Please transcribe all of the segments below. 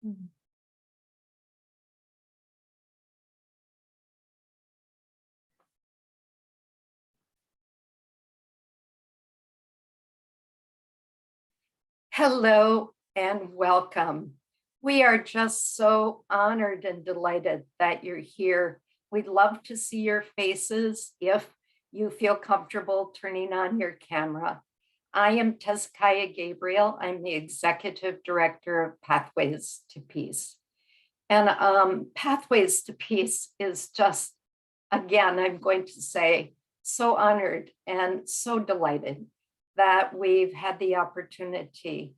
Mhm. Hello and welcome. We are just so honored and delighted that you're here. We'd love to see your faces if you feel comfortable turning on your camera. I am Tezkiah Gabriel. I'm the Executive Director of Pathways to Peace. And Pathways to Peace is just, again, I'm going to say, so honored and so delighted that we've had the opportunity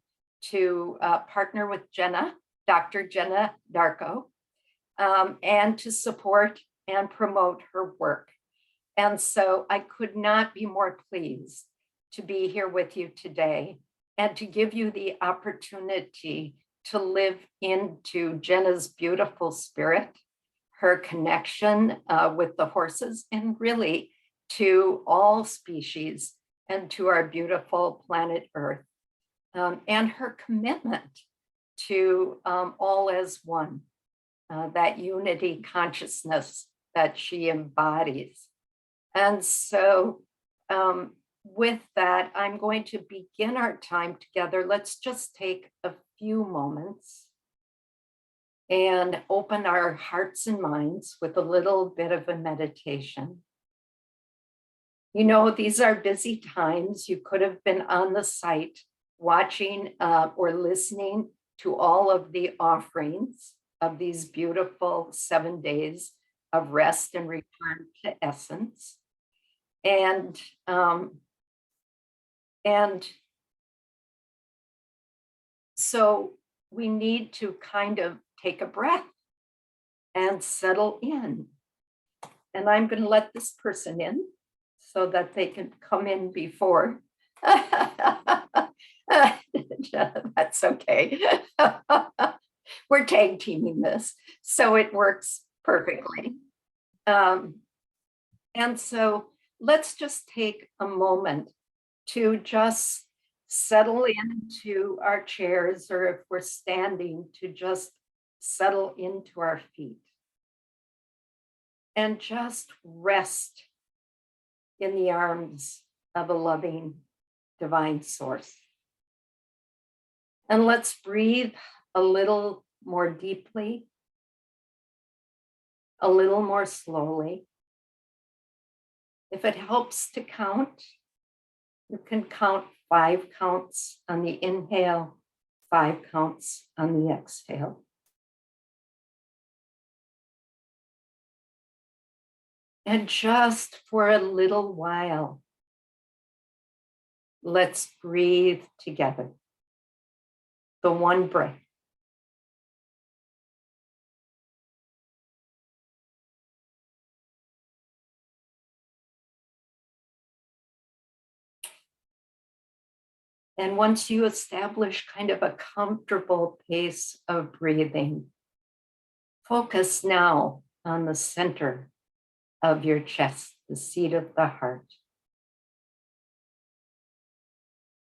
to partner with Jenna, Dr. Jenna Darko, and to support and promote her work. And so I could not be more pleased to be here with you today and to give you the opportunity to live into Jenna's beautiful spirit, her connection with the horses, and really to all species and to our beautiful planet Earth, and her commitment to all as one, that unity consciousness that she embodies. And so with that, I'm going to begin our time together. Let's just take a few moments and open our hearts and minds with a little bit of a meditation. You know, these are busy times. You could have been on the site watching or listening to all of the offerings of these beautiful 7 days of rest and return to essence. And so we need to kind of take a breath and settle in. And I'm going to let this person in so that they can come in before. That's okay. We're tag teaming this, so it works perfectly. And so let's just take a moment to just settle into our chairs, or if we're standing, to just settle into our feet and just rest in the arms of a loving divine source. And let's breathe a little more deeply, a little more slowly. If it helps to count, you can count 5 counts on the inhale, 5 counts on the exhale. And just for a little while, let's breathe together. The one breath. And once you establish kind of a comfortable pace of breathing, focus now on the center of your chest, the seat of the heart.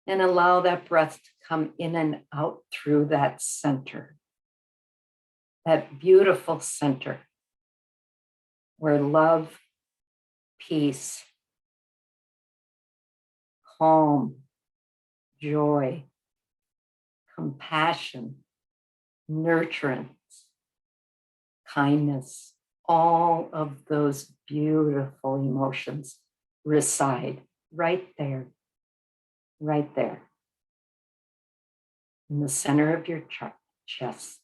And allow that breath to come in and out through that center, that beautiful center where love, peace, calm, joy, compassion, nurturance, kindness, all of those beautiful emotions reside right there, in the center of your chest,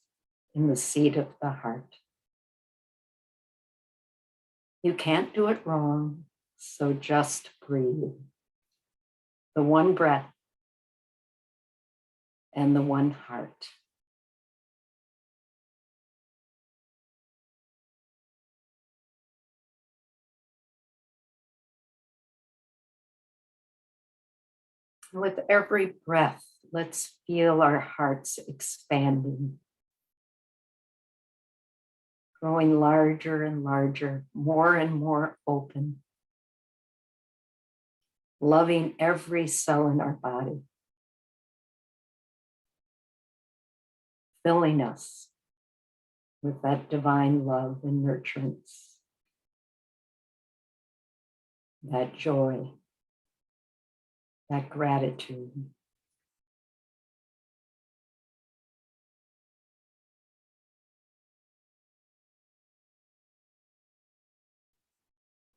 in the seat of the heart. You can't do it wrong, so just breathe. The one breath and the one heart. With every breath, let's feel our hearts expanding, growing larger and larger, more and more open, loving every cell in our body, filling us with that divine love and nurturance, that joy, that gratitude.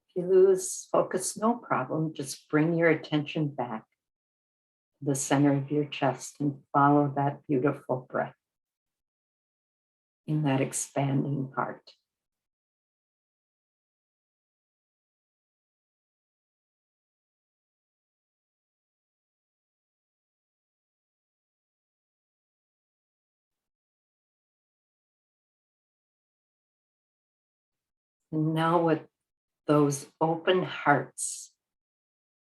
If you lose focus, no problem. Just bring your attention back to the center of your chest and follow that beautiful breath in that expanding heart. And now with those open hearts,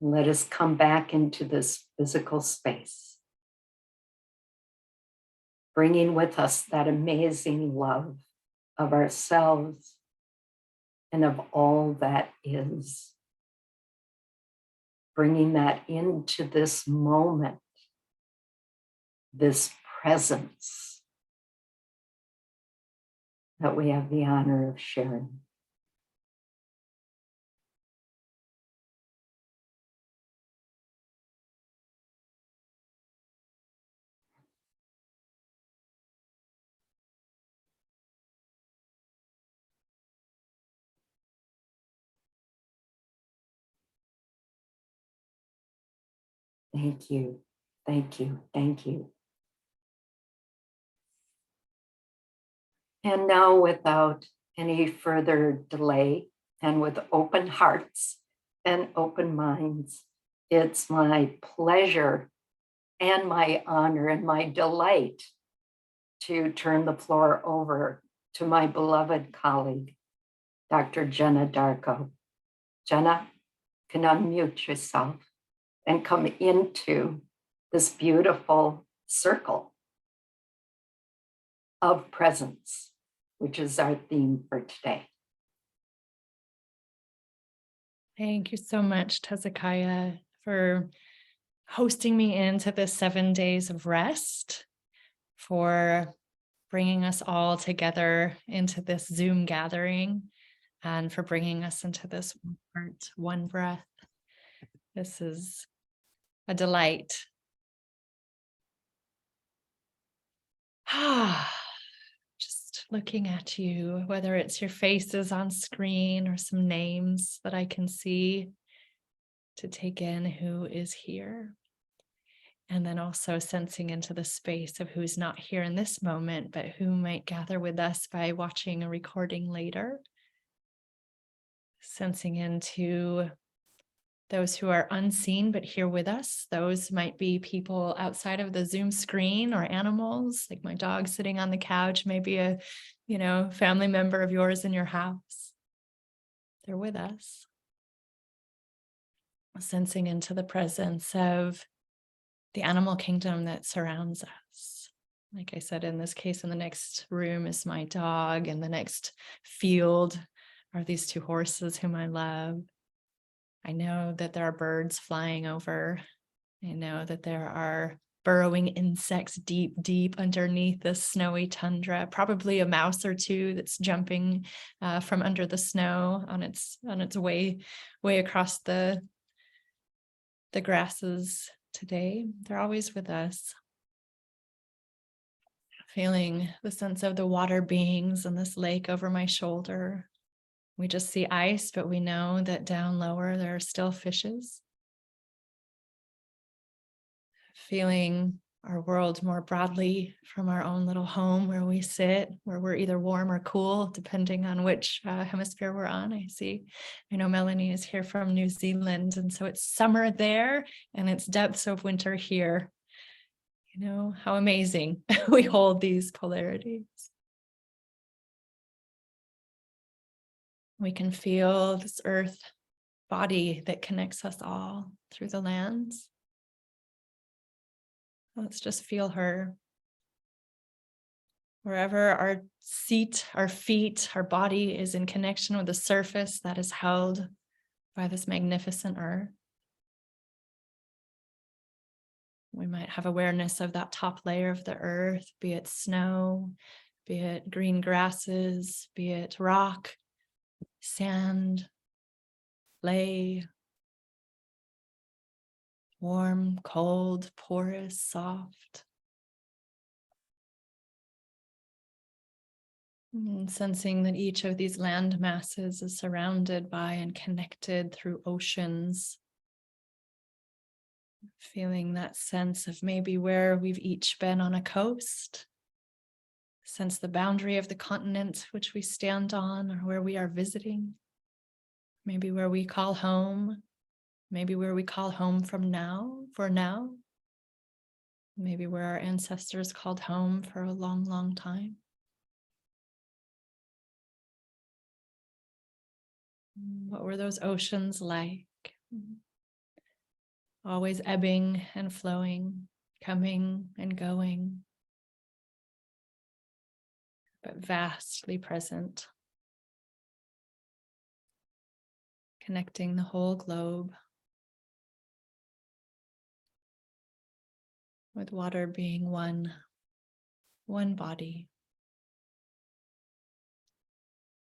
let us come back into this physical space, bringing with us that amazing love of ourselves and of all that is. Bringing that into this moment, this presence that we have the honor of sharing. Thank you, thank you, thank you. And now, without any further delay and with open hearts and open minds, it's my pleasure and my honor and my delight to turn the floor over to my beloved colleague, Dr. Jenna Darko. Jenna, can unmute yourself and come into this beautiful circle of presence, which is our theme for today. Thank you so much, Hezekiah, for hosting me into this 7 days of rest, for bringing us all together into this Zoom gathering, and for bringing us into this one heart, one breath. This is a delight. Just looking at you, whether it's your faces on screen or some names that I can see, to take in who is here. And then also sensing into the space of who's not here in this moment, but who might gather with us by watching a recording later. Sensing into those who are unseen but here with us. Those might be people outside of the Zoom screen or animals, like my dog sitting on the couch, maybe a, family member of yours in your house. They're with us. Sensing into the presence of the animal kingdom that surrounds us. Like I said, in this case, in the next room is my dog, and the next field are these two horses whom I love. I know that there are birds flying over. I know that there are burrowing insects deep, deep underneath the snowy tundra, probably a mouse or two that's jumping from under the snow on its way across the grasses today. They're always with us. Feeling the sense of the water beings and this lake over my shoulder. We just see ice, but we know that down lower there are still fishes. Feeling our world more broadly from our own little home where we sit, where we're either warm or cool, depending on which hemisphere we're on. I know Melanie is here from New Zealand, and so it's summer there and it's depths of winter here. How amazing we hold these polarities. We can feel this earth body that connects us all through the lands. Let's just feel her. Wherever our seat, our feet, our body is in connection with the surface that is held by this magnificent earth. We might have awareness of that top layer of the earth, be it snow, be it green grasses, be it rock, sand, clay, warm, cold, porous, soft. And sensing that each of these land masses is surrounded by and connected through oceans. Feeling that sense of maybe where we've each been on a coast. Sense the boundary of the continent which we stand on or where we are visiting. Maybe where we call home. Maybe where we call home for now. Maybe where our ancestors called home for a long, long time. What were those oceans like? Always ebbing and flowing, coming and going, but vastly present, connecting the whole globe, with water being one body.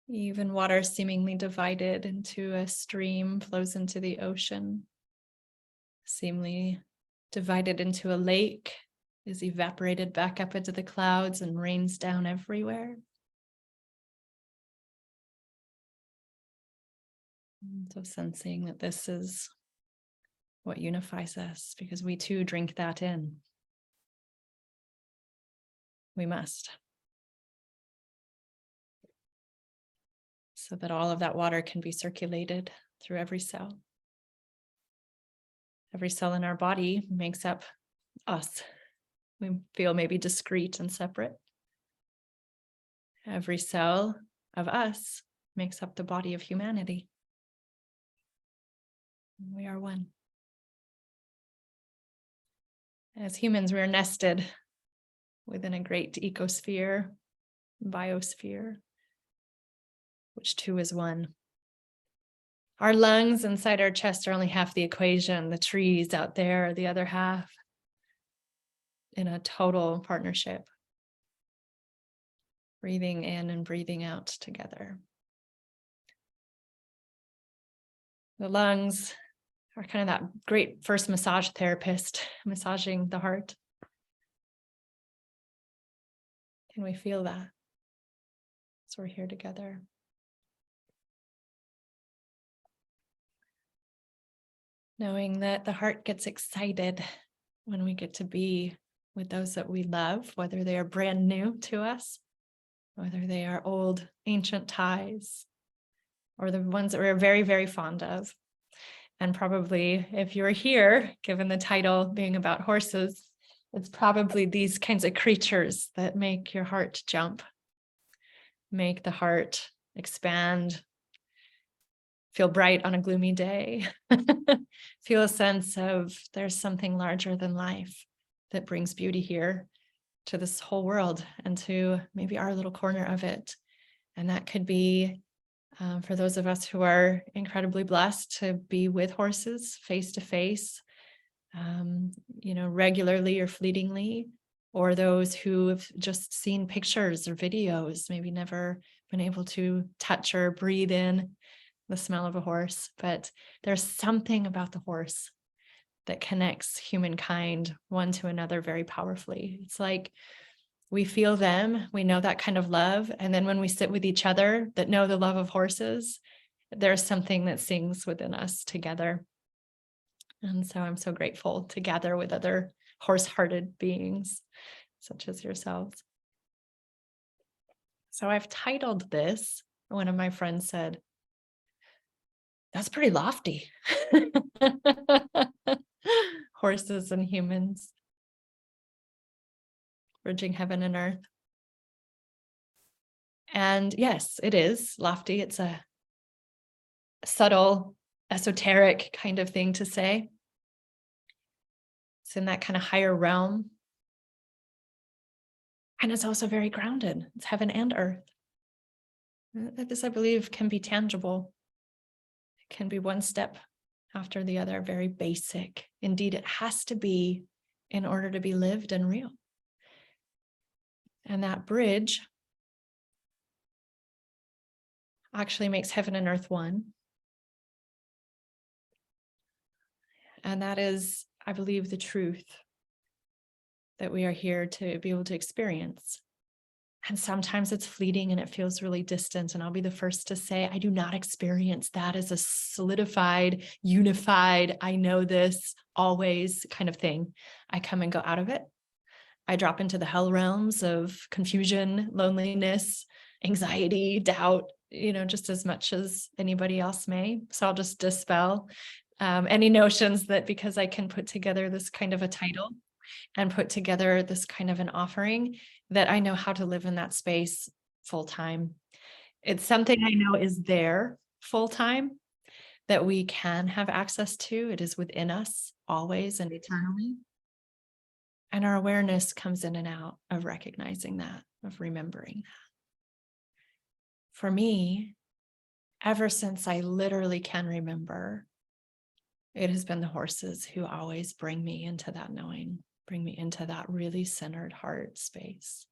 Even water seemingly divided into a stream flows into the ocean, seemingly divided into a lake, is evaporated back up into the clouds and rains down everywhere. So sensing that this is what unifies us, because we too drink that in. We must. So that all of that water can be circulated through every cell. Every cell in our body makes up us. We feel maybe discrete and separate. Every cell of us makes up the body of humanity. We are one. As humans, we are nested within a great ecosphere, biosphere, which too is one. Our lungs inside our chest are only half the equation. The trees out there are the other half, in a total partnership. Breathing in and breathing out together. The lungs are kind of that great first massage therapist, massaging the heart. Can we feel that? So we're here together. Knowing that the heart gets excited when we get to be with those that we love, whether they are brand new to us, whether they are old, ancient ties, or the ones that we're very, very fond of. And probably if you're here, given the title being about horses, it's probably these kinds of creatures that make your heart jump, make the heart expand, feel bright on a gloomy day, feel a sense of there's something larger than life that brings beauty here to this whole world and to maybe our little corner of it. And that could be for those of us who are incredibly blessed to be with horses face to face, regularly or fleetingly, or those who have just seen pictures or videos, maybe never been able to touch or breathe in the smell of a horse. But there's something about the horse that connects humankind one to another very powerfully. It's like we feel them, we know that kind of love. And then when we sit with each other that know the love of horses, there's something that sings within us together. And so I'm so grateful to gather with other horse-hearted beings, such as yourselves. So I've titled this, one of my friends said, "That's pretty lofty." Horses and humans. Bridging heaven and earth. And yes, it is lofty. It's a subtle, esoteric kind of thing to say. It's in that kind of higher realm. And it's also very grounded. It's heaven and earth. This, I believe, can be tangible. It can be one step after the other, very basic. Indeed, it has to be in order to be lived and real. And that bridge actually makes heaven and earth one. And that is, I believe, the truth that we are here to be able to experience. And sometimes it's fleeting and it feels really distant. And I'll be the first to say, I do not experience that as a solidified, unified, I know this always kind of thing. I come and go out of it. I drop into the hell realms of confusion, loneliness, anxiety, doubt, just as much as anybody else may. So I'll just dispel any notions that because I can put together this kind of a title and put together this kind of an offering, that I know how to live in that space full time. It's something I know is there full time that we can have access to. It is within us always and eternally. And our awareness comes in and out of recognizing that, of remembering that. For me, ever since I literally can remember, it has been the horses who always bring me into that knowing, bring me into that really centered heart space.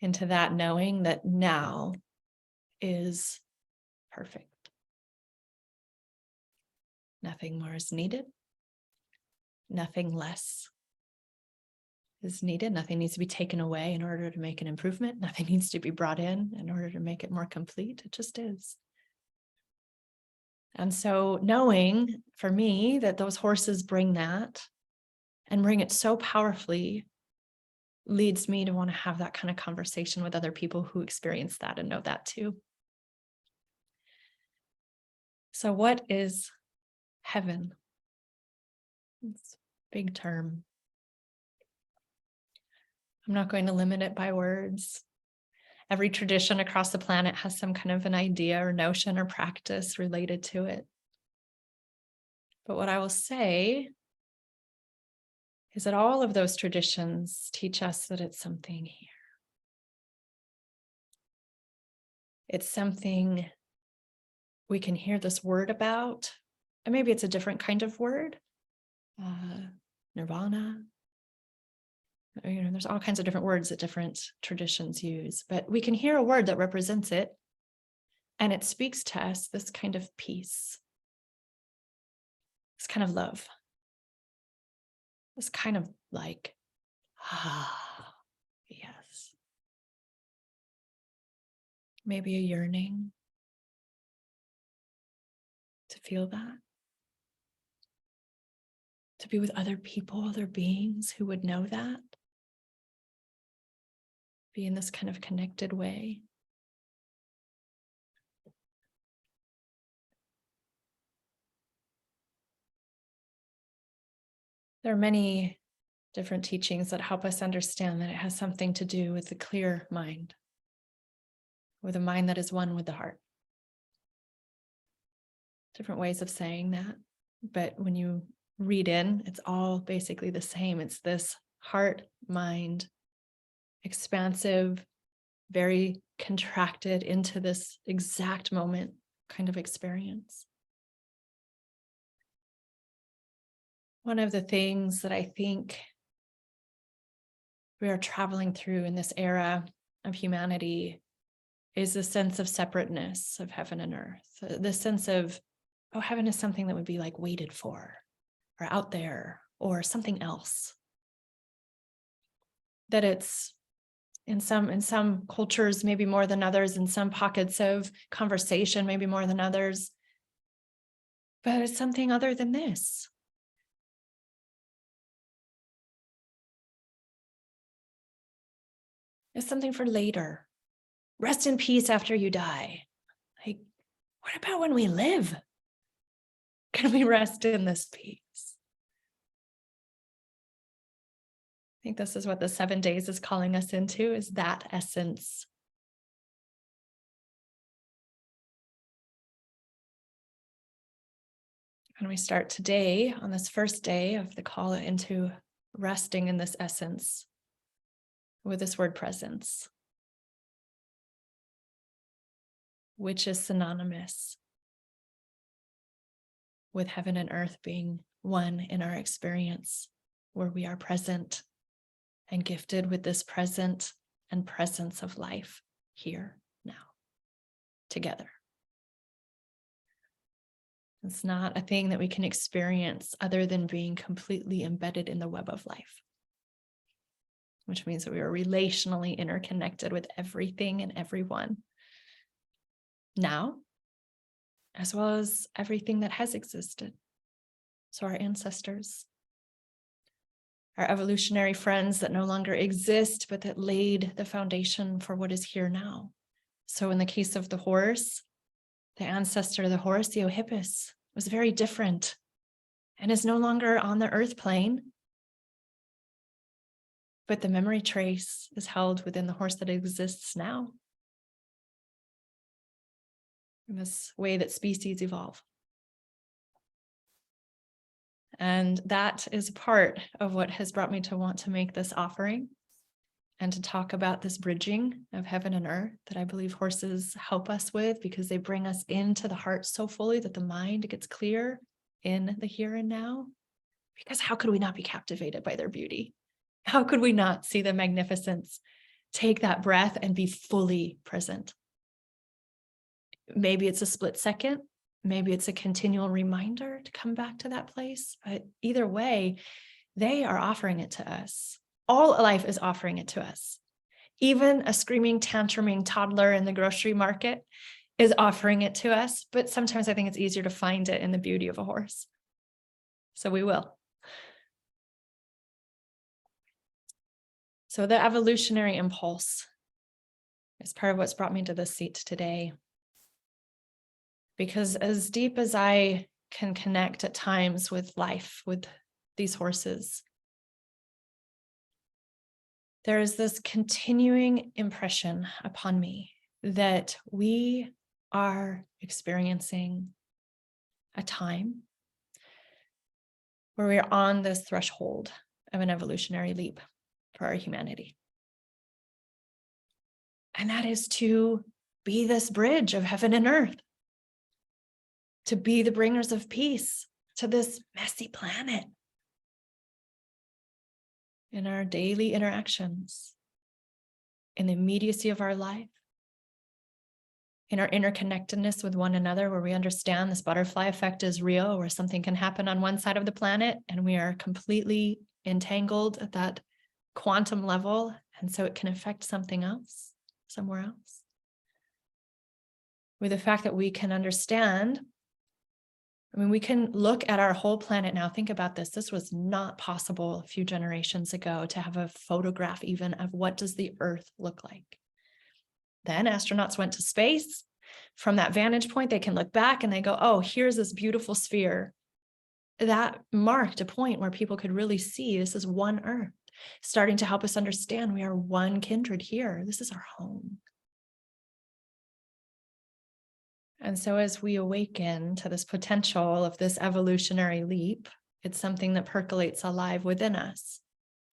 Into that knowing that now is perfect. Nothing more is needed. Nothing less is needed. Nothing needs to be taken away in order to make an improvement. Nothing needs to be brought in order to make it more complete. It just is. And so knowing for me that those horses bring that and bring it so powerfully leads me to want to have that kind of conversation with other people who experience that and know that too. So what is heaven? It's a big term. I'm not going to limit it by words. Every tradition across the planet has some kind of an idea or notion or practice related to it. But what I will say is that all of those traditions teach us that it's something here. It's something we can hear this word about, and maybe it's a different kind of word, nirvana. There's all kinds of different words that different traditions use, but we can hear a word that represents it, and it speaks to us this kind of peace, this kind of love, this kind of like, yes. Maybe a yearning to feel that, to be with other people, other beings who would know that, be in this kind of connected way. There are many different teachings that help us understand that it has something to do with the clear mind, with a mind that is one with the heart. Different ways of saying that, but when you read in, it's all basically the same. It's this heart, mind, expansive, very contracted into this exact moment kind of experience. One of the things that I think we are traveling through in this era of humanity is the sense of separateness of heaven and earth, the sense of, oh, heaven is something that would be like waited for or out there or something else. That it's in some cultures, maybe more than others, in some pockets of conversation, maybe more than others, but it's something other than this. It's something for later. Rest in peace after you die. Like, what about when we live? Can we rest in this peace? I think this is what the 7 days is calling us into, is that essence. And we start today on this first day of the call into resting in this essence with this word presence, which is synonymous with heaven and earth being one in our experience where we are present and gifted with this present and presence of life here now together. It's not a thing that we can experience other than being completely embedded in the web of life, which means that we are relationally interconnected with everything and everyone now, as well as everything that has existed. So our ancestors, our evolutionary friends that no longer exist, but that laid the foundation for what is here now. So in the case of the horse, the ancestor of the horse, the Eohippus, was very different and is no longer on the earth plane. But the memory trace is held within the horse that exists now. In this way that species evolve. And that is part of what has brought me to want to make this offering and to talk about this bridging of heaven and earth that I believe horses help us with, because they bring us into the heart so fully that the mind gets clear in the here and now. Because how could we not be captivated by their beauty? How could we not see the magnificence, take that breath and be fully present? Maybe it's a split second, maybe it's a continual reminder to come back to that place. But either way, they are offering it to us. All life is offering it to us. Even a screaming, tantruming toddler in the grocery market is offering it to us. But sometimes I think it's easier to find it in the beauty of a horse. So we will. So the evolutionary impulse is part of what's brought me to this seat today. Because as deep as I can connect at times with life, with these horses, there is this continuing impression upon me that we are experiencing a time where we are on this threshold of an evolutionary leap for our humanity. And that is to be this bridge of heaven and earth, to be the bringers of peace to this messy planet. In our daily interactions, in the immediacy of our life, in our interconnectedness with one another, where we understand this butterfly effect is real, where something can happen on one side of the planet and we are completely entangled at that quantum level, and so it can affect something else, somewhere else. With the fact that we can understand, we can look at our whole planet now. Think about this. This was not possible a few generations ago to have a photograph even of what does the Earth look like. Then astronauts went to space. From that vantage point, they can look back and they go, oh, here's this beautiful sphere. That marked a point where people could really see this is one Earth, starting to help us understand we are one kindred here. This is our home. And so as we awaken to this potential of this evolutionary leap, it's something that percolates alive within us,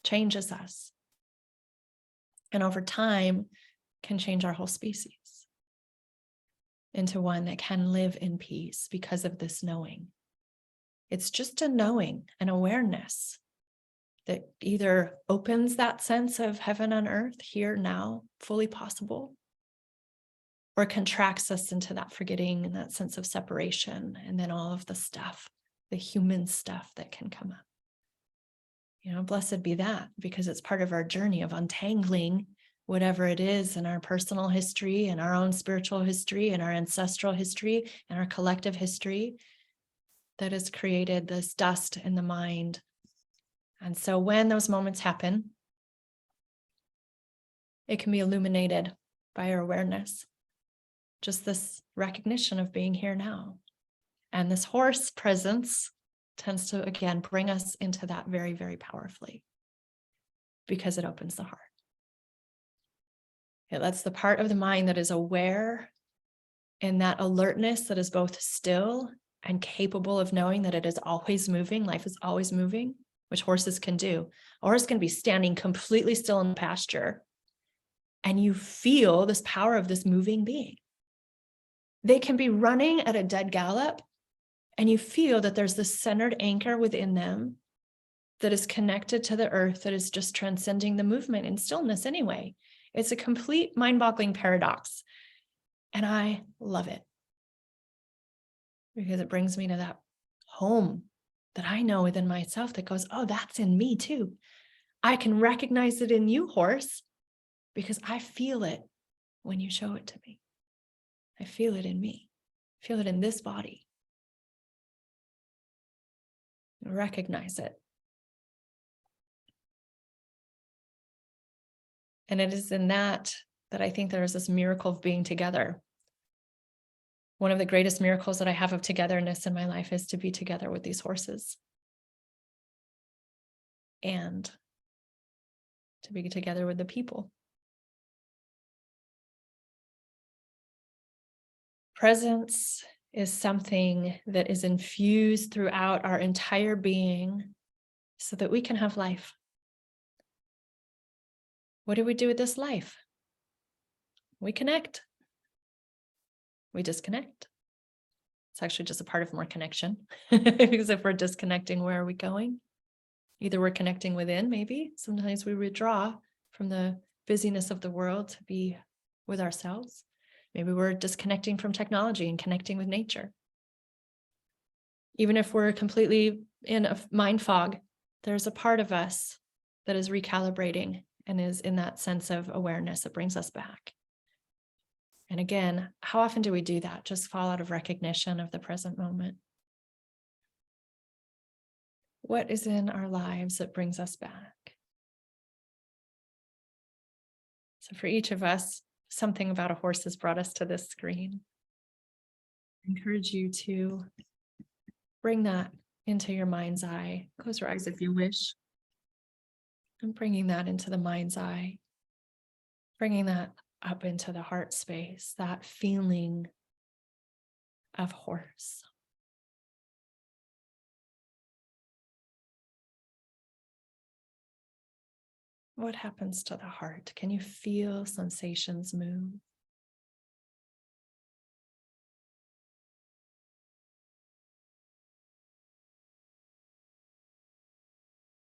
changes us, and over time can change our whole species into one that can live in peace because of this knowing. It's just a knowing, an awareness that either opens that sense of heaven on earth here now, fully possible, or contracts us into that forgetting and that sense of separation, and then all of the stuff, the human stuff that can come up. Blessed be that, because it's part of our journey of untangling whatever it is in our personal history and our own spiritual history and our ancestral history and our collective history that has created this dust in the mind. And so when those moments happen, it can be illuminated by our awareness. Just this recognition of being here now. And this horse presence tends to, again, bring us into that very, very powerfully, because it opens the heart. It lets the part of the mind that is aware, in that alertness that is both still and capable of knowing that it is always moving, life is always moving, which horses can do. A horse can be standing completely still in the pasture, and you feel this power of this moving being. They can be running at a dead gallop, And you feel that there's this centered anchor within them that is connected to the earth, that is just transcending the movement in stillness anyway. It's a complete mind-boggling paradox. And I love it because it brings me to that home that I know within myself that goes, oh, that's in me too. I can recognize it in you, horse, because I feel it when you show it to me. I feel it in me. I feel it in this body. I recognize it. And it is in that I think there is this miracle of being together. One of the greatest miracles that I have of togetherness in my life is to be together with these horses. And to be together with the people. Presence is something that is infused throughout our entire being so that we can have life. What do we do with this life? We connect. We disconnect. It's actually just a part of more connection. Because if we're disconnecting, where are we going? Either we're connecting within, maybe. Sometimes we withdraw from the busyness of the world to be with ourselves. Maybe we're disconnecting from technology and connecting with nature. Even if we're completely in a mind fog, there's a part of us that is recalibrating and is in that sense of awareness that brings us back. And again, how often do we do that? Just fall out of recognition of the present moment. What is in our lives that brings us back? So for each of us, something about a horse has brought us to this screen. I encourage you to bring that into your mind's eye. Close your eyes if you wish. And bringing that into the mind's eye. Bringing that up into the heart space, that feeling of horse. What happens to the heart? Can you feel sensations move?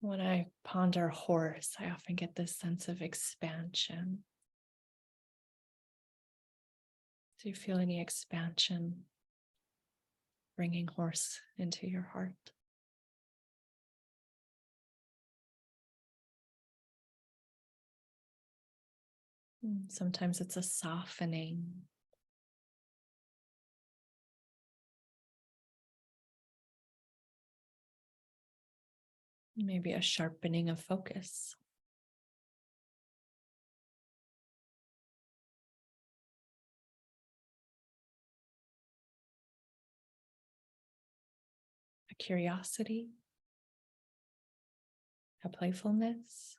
When I ponder horse, I often get this sense of expansion. Do you feel any expansion bringing horse into your heart? Sometimes it's a softening. Maybe a sharpening of focus. A curiosity, a playfulness,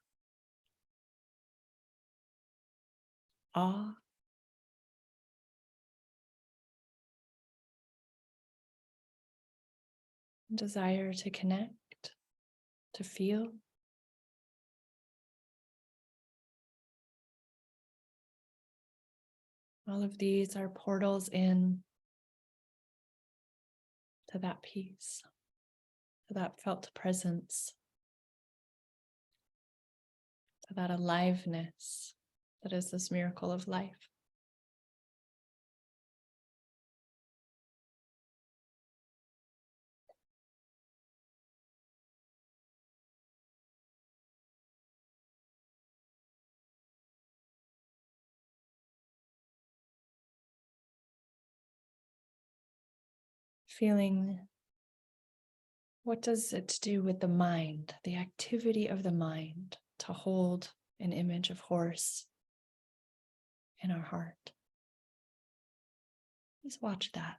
awe. Desire to connect, to feel. All of these are portals in to that peace, to that felt presence, to that aliveness that is this miracle of life. Feeling, what does it do with the mind, the activity of the mind to hold an image of horse in our heart? Just watch that.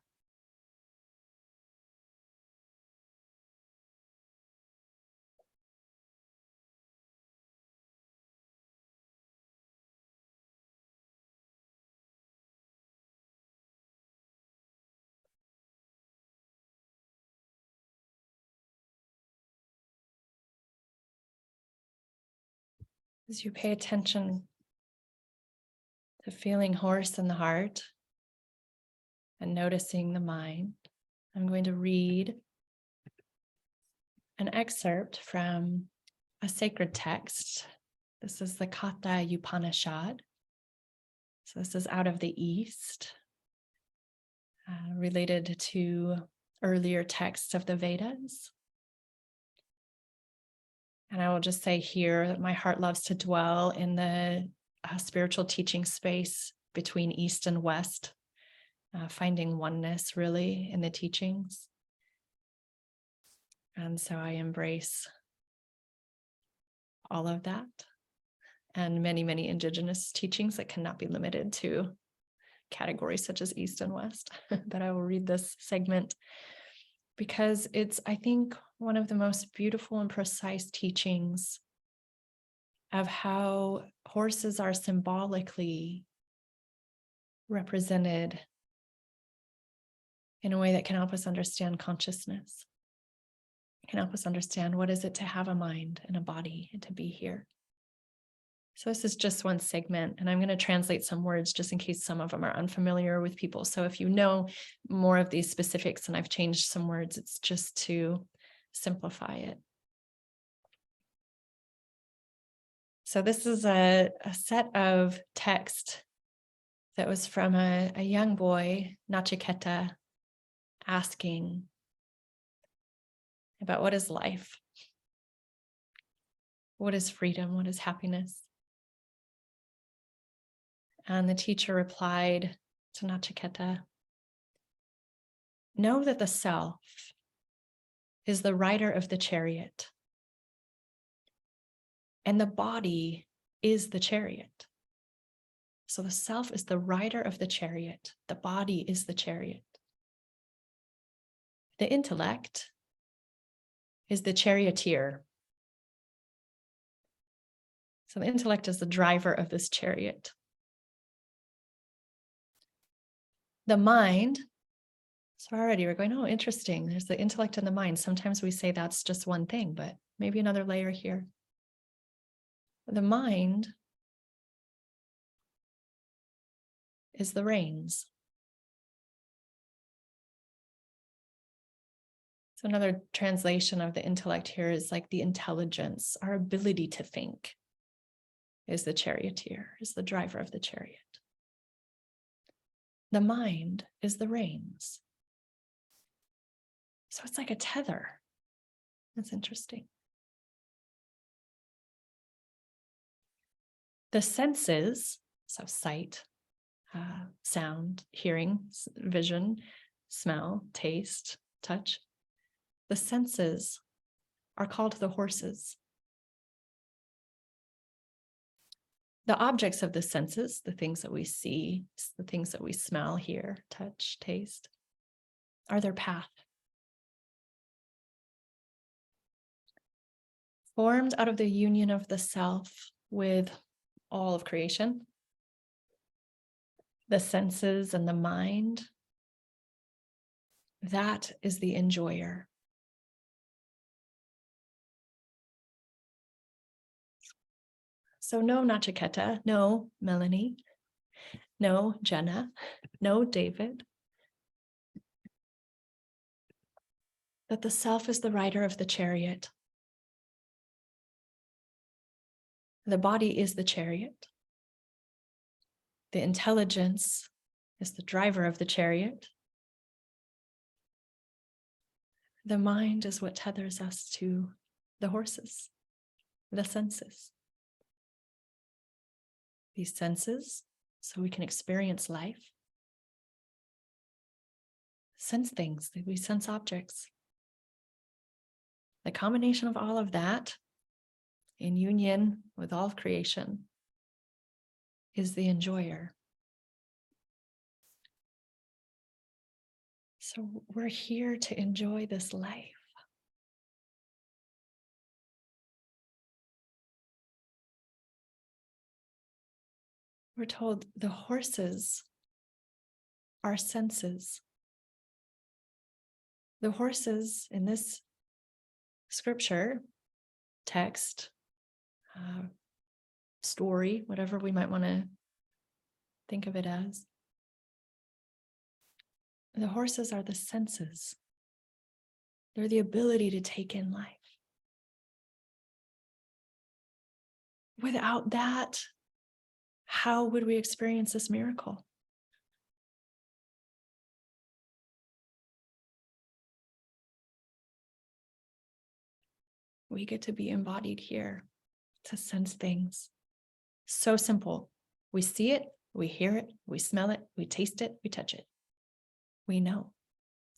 As you pay attention to feeling horse in the heart and noticing the mind I'm going to read an excerpt from a sacred text. This is the Katha Upanishad. So this is out of the East, related to earlier texts of the Vedas. And I will just say here that my heart loves to dwell in the spiritual teaching space between East and West, finding oneness really in the teachings. And so I embrace all of that and many, many indigenous teachings that cannot be limited to categories such as East and West. But I will read this segment because it's, I think, one of the most beautiful and precise teachings of how horses are symbolically represented in a way that can help us understand consciousness. It can help us understand what is it to have a mind and a body and to be here. So this is just one segment, and I'm going to translate some words just in case some of them are unfamiliar with people. So if you know more of these specifics and I've changed some words, it's just to simplify it. So this is a set of text that was from a young boy, Nachiketa, asking about what is life? What is freedom? What is happiness? And the teacher replied to Nachiketa, know that the self is the rider of the chariot, and the body is the chariot. So the self is the rider of the chariot, the body is the chariot. The intellect is the charioteer. So the intellect is the driver of this chariot. The mind, so already we're going, oh, interesting. There's the intellect and the mind. Sometimes we say that's just one thing, but maybe another layer here. The mind is the reins. So another translation of the intellect here is like the intelligence, our ability to think is the charioteer, is the driver of the chariot. The mind is the reins. So it's like a tether. That's interesting. The senses, so sight, sound, hearing, vision, smell, taste, touch. The senses are called the horses. The objects of the senses, the things that we see, the things that we smell, hear, touch, taste, are their path. Formed out of the union of the self with all of creation, the senses and the mind, that is the enjoyer. So no Nachiketa, no Melanie, no Jenna, no David, that the self is the rider of the chariot. The body is the chariot. The intelligence is the driver of the chariot. The mind is what tethers us to the horses, the senses. These senses, so we can experience life. Sense things, we sense objects. The combination of all of that in union with all of creation is the enjoyer. So we're here to enjoy this life. We're told the horses are senses. The horses in this scripture, text, story, whatever we might want to think of it as, the horses are the senses They're the ability to take in life. Without that, how would we experience this miracle? We get to be embodied here to sense things. So simple. We see it, we hear it, we smell it, we taste it, we touch it. We know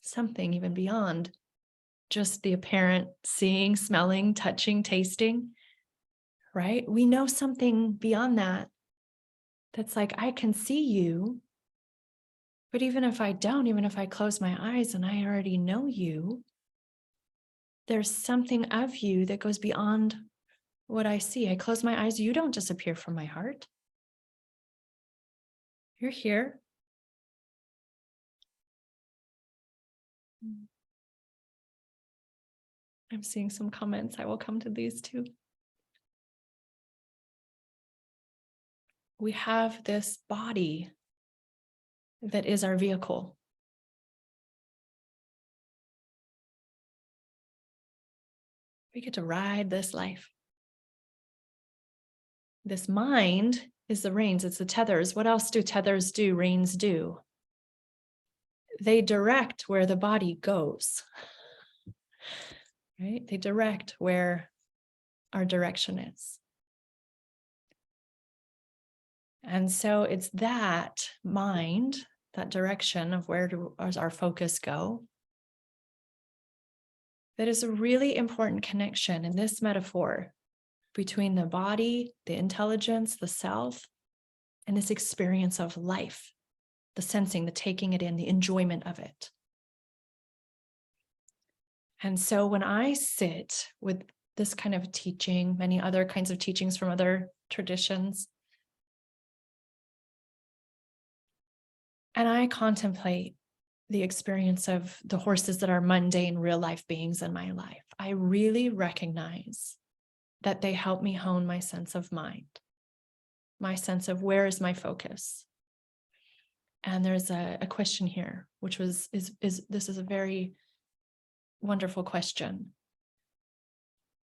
something even beyond just the apparent seeing, smelling, touching, tasting, right? We know something beyond that. That's like, I can see you, but even if I don't, even if I close my eyes and I already know you, there's something of you that goes beyond what I see. I close my eyes, you don't disappear from my heart. You're here. I'm seeing some comments. I will come to these too. We have this body that is our vehicle. We get to ride this life. This mind is the reins, it's the tethers. What else do tethers do? Reins do. They direct where the body goes, right? They direct where our direction is. And so it's that mind, that direction of where does our focus go, that is a really important connection in this metaphor between the body, the intelligence, the self, and this experience of life, the sensing, the taking it in, the enjoyment of it. And so when I sit with this kind of teaching, many other kinds of teachings from other traditions, and I contemplate the experience of the horses that are mundane, real life beings in my life, I really recognize that they help me hone my sense of mind, my sense of where is my focus. And there's a question here, which is this is a very wonderful question.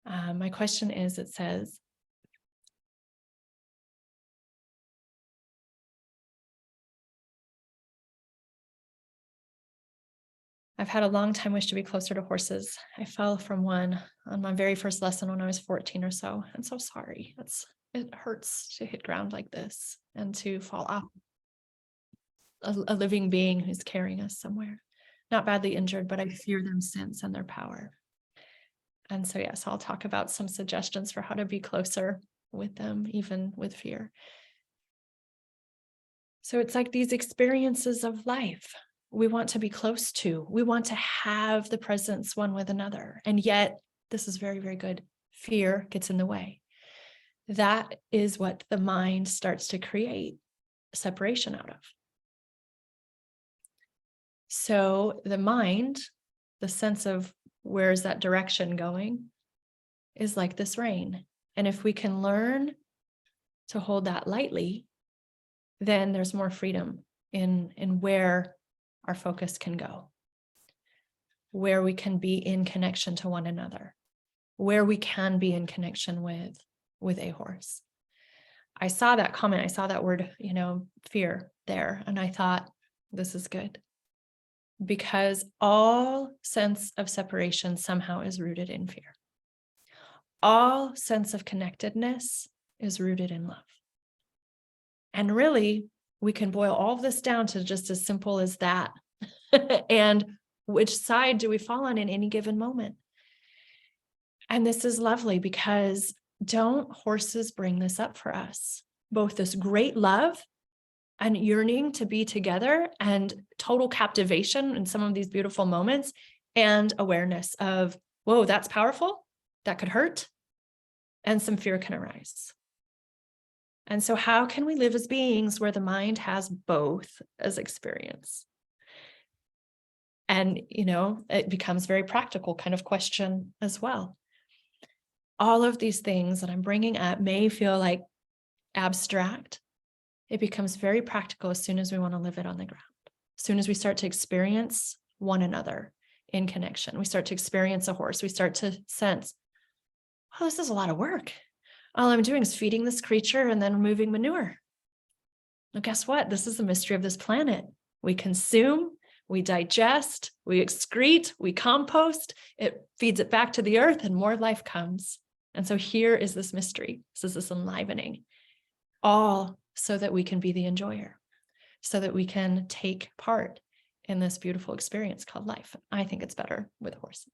My question is, it says, I've had a long time wish to be closer to horses. I fell from one on my very first lesson when I was 14 or so. I'm so sorry. It hurts to hit ground like this and to fall off a living being who's carrying us somewhere. Not badly injured, but I fear them since and their power. And so, yes, I'll talk about some suggestions for how to be closer with them, even with fear. So it's like these experiences of life we want to be close to. We want to have the presence one with another. And yet, this is very, very good. Fear gets in the way. That is what the mind starts to create separation out of. So the mind, the sense of where is that direction going, is like this rein. And if we can learn to hold that lightly, then there's more freedom in where our focus can go, where we can be in connection to one another, where we can be in connection with a horse. I saw that comment, I saw that word, fear there, and I thought, this is good. Because all sense of separation somehow is rooted in fear. All sense of connectedness is rooted in love. And really, we can boil all of this down to just as simple as that. And which side do we fall on in any given moment? And this is lovely because don't horses bring this up for us? Both this great love and yearning to be together and total captivation in some of these beautiful moments and awareness of, whoa, that's powerful, that could hurt, and some fear can arise. And so how can we live as beings where the mind has both as experience? And, it becomes very practical kind of question as well. All of these things that I'm bringing up may feel like abstract. It becomes very practical as soon as we want to live it on the ground, as soon as we start to experience one another in connection. We start to experience a horse. We start to sense, oh, this is a lot of work. All I'm doing is feeding this creature and then removing manure. Well, guess what? This is the mystery of this planet. We consume, we digest, we excrete, we compost, it feeds it back to the earth and more life comes. And so here is this mystery. This is this enlivening, all so that we can be the enjoyer, so that we can take part in this beautiful experience called life. I think it's better with horses.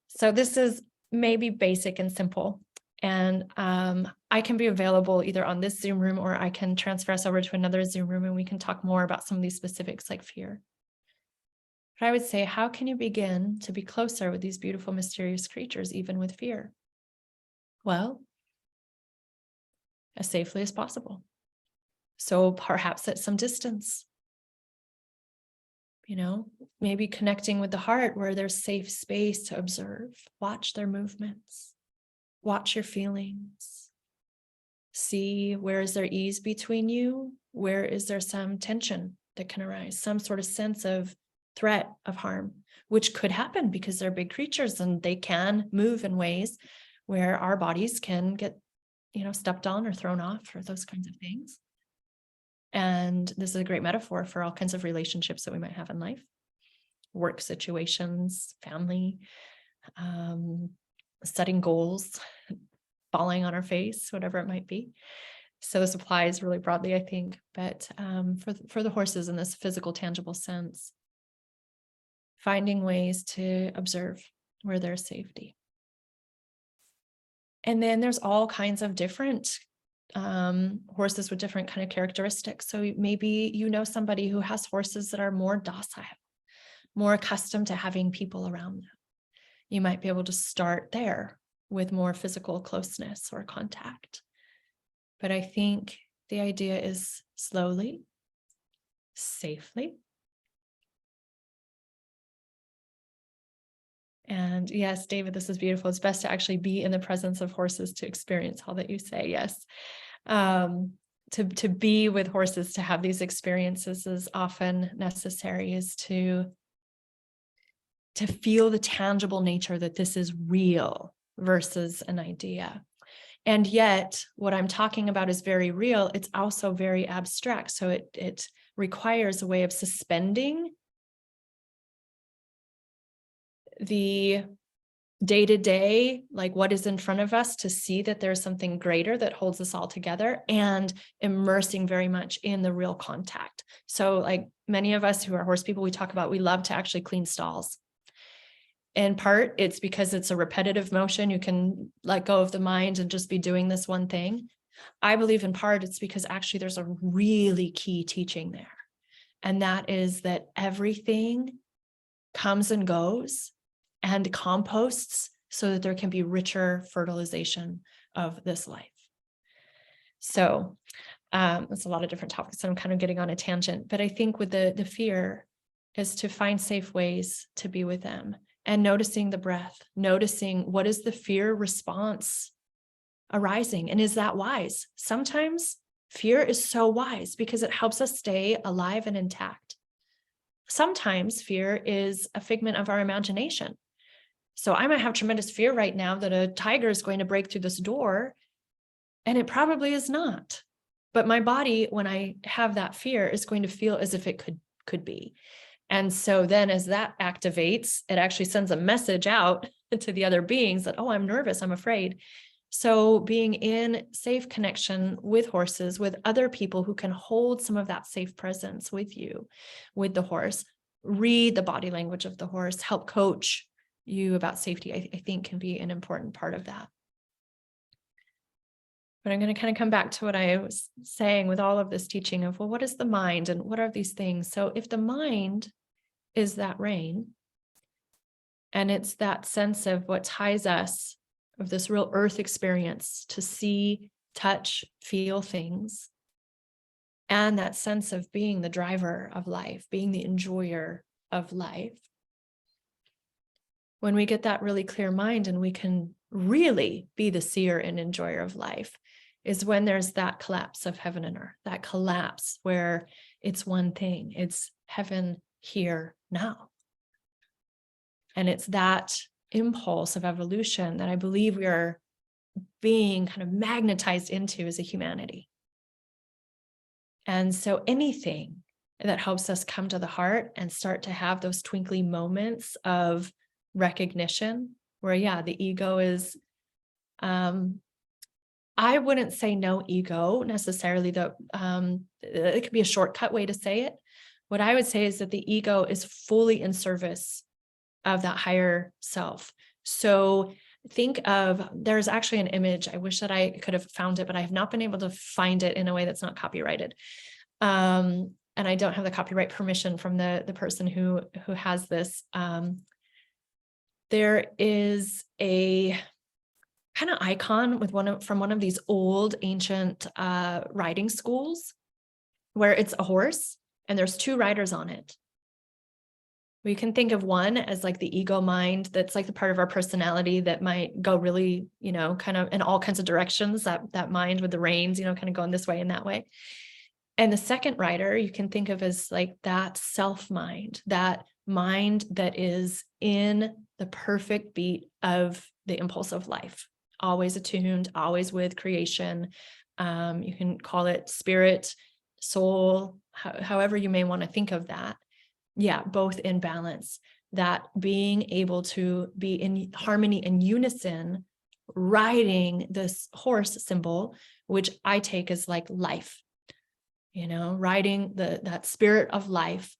So this is maybe basic and simple. And I can be available either on this Zoom room, or I can transfer us over to another Zoom room and we can talk more about some of these specifics like fear. But I would say, how can you begin to be closer with these beautiful, mysterious creatures, even with fear? Well, as safely as possible. So perhaps at some distance, maybe connecting with the heart where there's safe space to observe, watch their movements, watch your feelings, see where is there ease between you, where is there some tension that can arise, some sort of sense of threat of harm, which could happen because they're big creatures and they can move in ways where our bodies can get, stepped on or thrown off or those kinds of things. And this is a great metaphor for all kinds of relationships that we might have in life, work situations, family, setting goals, falling on our face, whatever it might be. So this applies really broadly, I think, but for the horses in this physical, tangible sense, finding ways to observe where there's safety. And then there's all kinds of different horses with different kind of characteristics. So maybe somebody who has horses that are more docile, more accustomed to having people around them. You might be able to start there with more physical closeness or contact. But I think the idea is slowly, safely. And yes, David, this is beautiful. It's best to actually be in the presence of horses to experience all that you say. Yes. To be with horses, to have these experiences is often necessary, is to feel the tangible nature that this is real versus an idea. And yet what I'm talking about is very real. It's also very abstract. So it requires a way of suspending the day-to-day, like what is in front of us, to see that there's something greater that holds us all together, and immersing very much in the real contact. So like many of us who are horse people, we talk about, we love to actually clean stalls. In part, it's because it's a repetitive motion. You can let go of the mind and just be doing this one thing. I believe in part it's because actually there's a really key teaching there. And that is that everything comes and goes and composts so that there can be richer fertilization of this life. So it's a lot of different topics. I'm kind of getting on a tangent, but I think with the fear is to find safe ways to be with them and noticing the breath, noticing what is the fear response arising, and is that wise? Sometimes fear is so wise because it helps us stay alive and intact. Sometimes fear is a figment of our imagination. So I might have tremendous fear right now that a tiger is going to break through this door, and it probably is not. But my body, when I have that fear, is going to feel as if it could be. And so then as that activates, it actually sends a message out to the other beings that, oh, I'm nervous, I'm afraid. So being in safe connection with horses, with other people who can hold some of that safe presence with you, with the horse, read the body language of the horse, help coach you about safety, I think can be an important part of that. But I'm going to kind of come back to what I was saying with all of this teaching of, well, what is the mind and what are these things? So if the mind is that rain, and it's that sense of what ties us of this real earth experience to see, touch, feel things, and that sense of being the driver of life, being the enjoyer of life. When we get that really clear mind and we can really be the seer and enjoyer of life, is when there's that collapse of heaven and earth, that collapse where it's one thing, it's heaven here now. And it's that impulse of evolution that I believe we are being kind of magnetized into as a humanity. And so anything that helps us come to the heart and start to have those twinkly moments of recognition where, yeah, the ego is, I wouldn't say no ego necessarily, though. It could be a shortcut way to say it. What I would say is that the ego is fully in service of that higher self. So think of, there's actually an image. I wish that I could have found it, but I have not been able to find it in a way that's not copyrighted. And I don't have the copyright permission from the person who has this. There is a kind of icon with from one of these old ancient riding schools where it's a horse and there's two riders on it. We can think of one as like the ego mind, that's like the part of our personality that might go really, kind of in all kinds of directions, that mind with the reins, kind of going this way and that way. And the second rider you can think of as like that self mind that is in the perfect beat of the impulse of life, always attuned, always with creation. You can call it spirit, soul, however you may want to think of that. Yeah, both in balance, that being able to be in harmony and unison, riding this horse symbol, which I take as like life, riding that spirit of life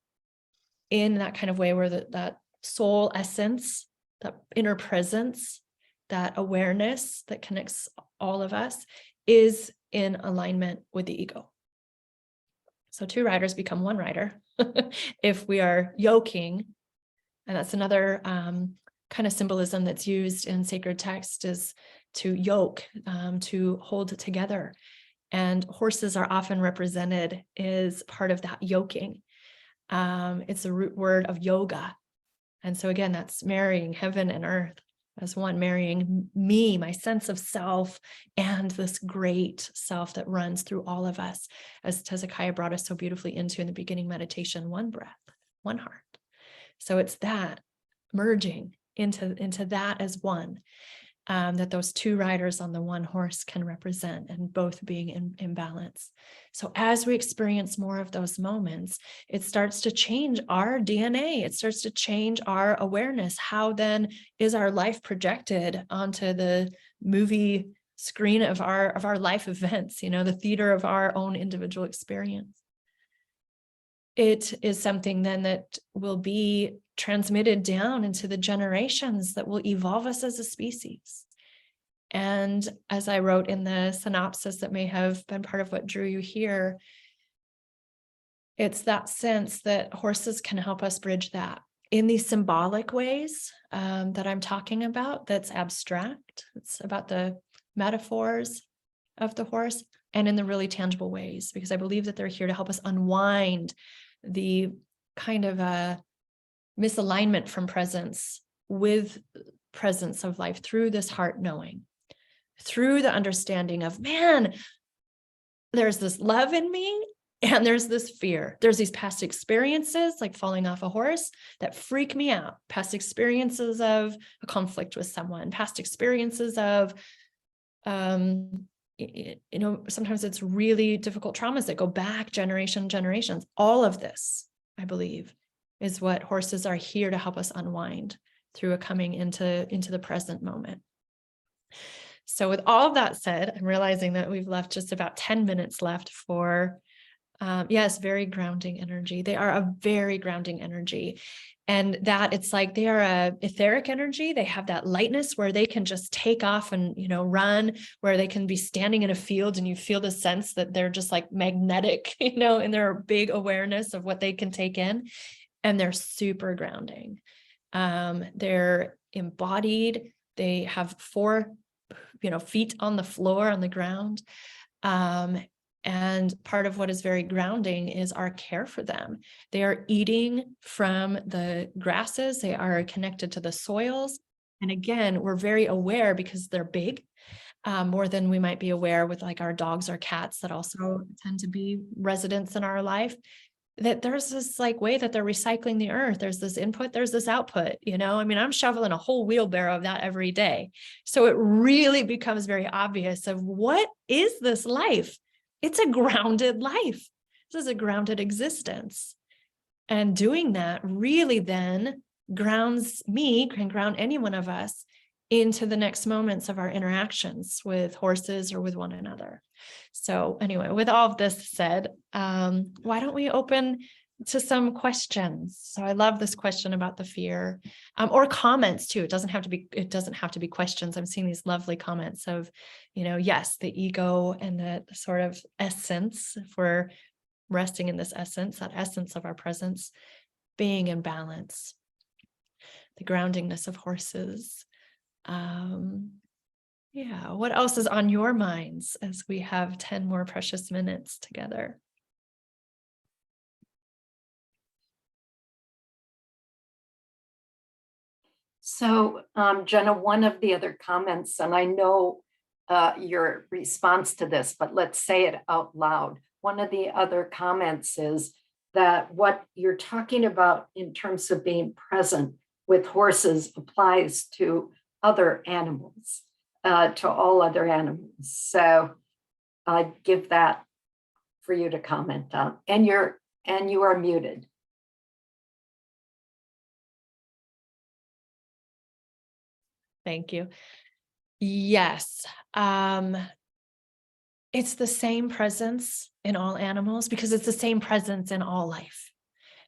in that kind of way where that soul essence, that inner presence, that awareness that connects all of us is in alignment with the ego. So two riders become one rider if we are yoking. And that's another kind of symbolism that's used in sacred text, is to yoke, to hold together. And horses are often represented as part of that yoking. It's a root word of yoga. And so again, that's marrying heaven and earth as one, marrying me, my sense of self, and this great self that runs through all of us, as Hezekiah brought us so beautifully into in the beginning meditation: one breath, one heart. So it's that merging into that as one, that those two riders on the one horse can represent, and both being in balance. So as we experience more of those moments, it starts to change our DNA. It starts to change our awareness. How then is our life projected onto the movie screen of our life events, the theater of our own individual experience? It is something then that will be transmitted down into the generations that will evolve us as a species. And as I wrote in the synopsis that may have been part of what drew you here, it's that sense that horses can help us bridge that in these symbolic ways that I'm talking about. That's abstract. It's about the metaphors of the horse, and in the really tangible ways, because I believe that they're here to help us unwind the kind of a misalignment from presence with presence of life through this heart knowing, through the understanding of, man, there's this love in me and there's this fear. There's these past experiences, like falling off a horse, that freak me out. Past experiences of a conflict with someone, past experiences of, sometimes it's really difficult traumas that go back generations. All of this, I believe, is what horses are here to help us unwind through a coming into the present moment. So with all of that said, I'm realizing that we've left just about 10 minutes left for, yes, very grounding energy. They are a very grounding energy. And that it's like they are a etheric energy. They have that lightness where they can just take off and, run, where they can be standing in a field and you feel the sense that they're just like magnetic, in their big awareness of what they can take in. And they're super grounding. They're embodied. They have 4, feet on the floor, on the ground. And part of what is very grounding is our care for them. They are eating from the grasses. They are connected to the soils. And again, we're very aware because they're big, more than we might be aware with like our dogs or cats that also tend to be residents in our life. that there's this like way that they're recycling the earth. There's this input, there's this output, I mean, I'm shoveling a whole wheelbarrow of that every day. So it really becomes very obvious of what is this life? It's a grounded life. This is a grounded existence. And doing that really then grounds me, can ground any one of us into the next moments of our interactions with horses or with one another. So anyway, with all of this said, why don't we open to some questions? So I love this question about the fear, or comments too. It doesn't have to be questions. I'm seeing these lovely comments of, yes, the ego and the sort of essence, if we're resting in this essence, that essence of our presence, being in balance, the groundingness of horses. Yeah, what else is on your minds as we have 10 more precious minutes together? So, Jenna, one of the other comments, and I know your response to this, but let's say it out loud. One of the other comments is that what you're talking about in terms of being present with horses applies to other animals, to all other animals. So I give that for you to comment on. And you are muted. Thank you. Yes. It's the same presence in all animals because it's the same presence in all life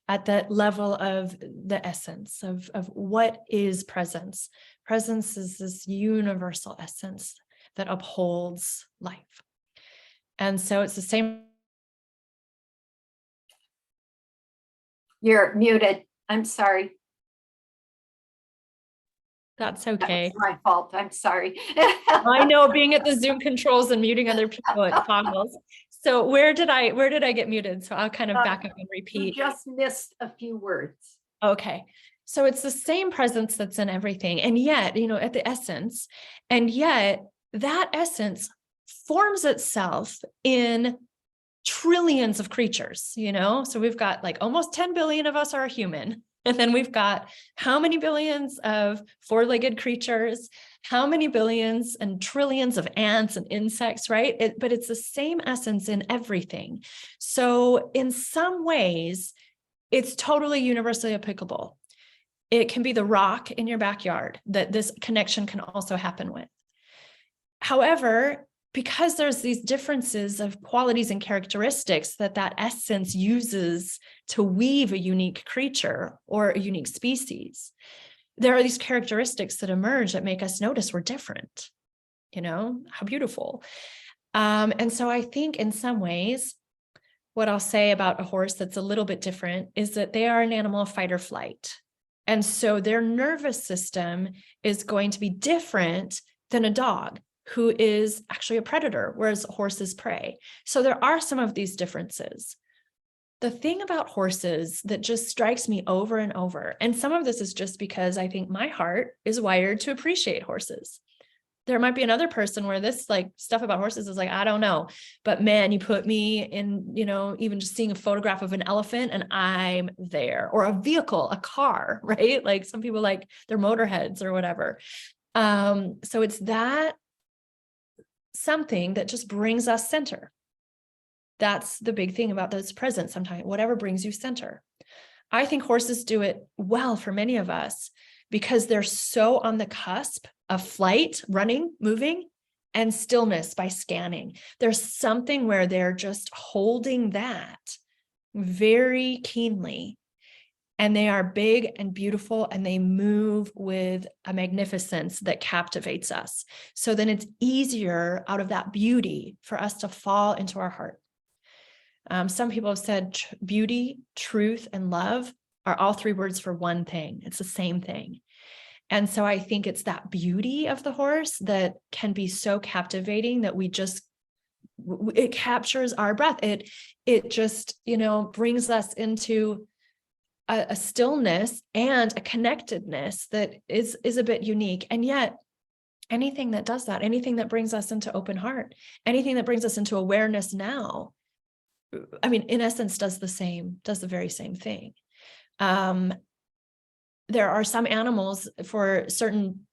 at that level of the essence of what is presence. Presence is this universal essence that upholds life. And so it's the same. You're muted. I'm sorry. That's okay. That's my fault. I'm sorry. I know, being at the Zoom controls and muting other people, it toggles. So where did I get muted? So I'll kind of back up and repeat. You just missed a few words. Okay. So it's the same presence that's in everything. And yet, at the essence, and yet that essence forms itself in trillions of creatures, so we've got like almost 10 billion of us are human. And then we've got how many billions of four-legged creatures, how many billions and trillions of ants and insects, right? But it's the same essence in everything. So in some ways, it's totally universally applicable. It can be the rock in your backyard that this connection can also happen with. However, because there's these differences of qualities and characteristics that essence uses to weave a unique creature or a unique species, there are these characteristics that emerge that make us notice we're different. How beautiful. And so I think in some ways, what I'll say about a horse that's a little bit different is that they are an animal of fight or flight. And so their nervous system is going to be different than a dog, who is actually a predator, whereas a horse is prey. So there are some of these differences. The thing about horses that just strikes me over and over, and some of this is just because I think my heart is wired to appreciate horses. There might be another person where this stuff about horses is I don't know, but man, you put me in, even just seeing a photograph of an elephant and I'm there, or a vehicle, a car, right? Like some people like their motorheads or whatever. So it's that something that just brings us center. That's the big thing about this presence sometimes, whatever brings you center. I think horses do it well for many of us because they're so on the cusp of flight, running, moving, and stillness by scanning. There's something where they're just holding that very keenly. And they are big and beautiful, and they move with a magnificence that captivates us. So then it's easier out of that beauty for us to fall into our heart. Some people have said beauty, truth, and love are all three words for one thing. It's the same thing. And so I think it's that beauty of the horse that can be so captivating that it captures our breath. It just, brings us into a stillness and a connectedness that is a bit unique. And yet anything that does that, anything that brings us into open heart, anything that brings us into awareness now I mean, in essence, does the very same thing. There are some animals for certain,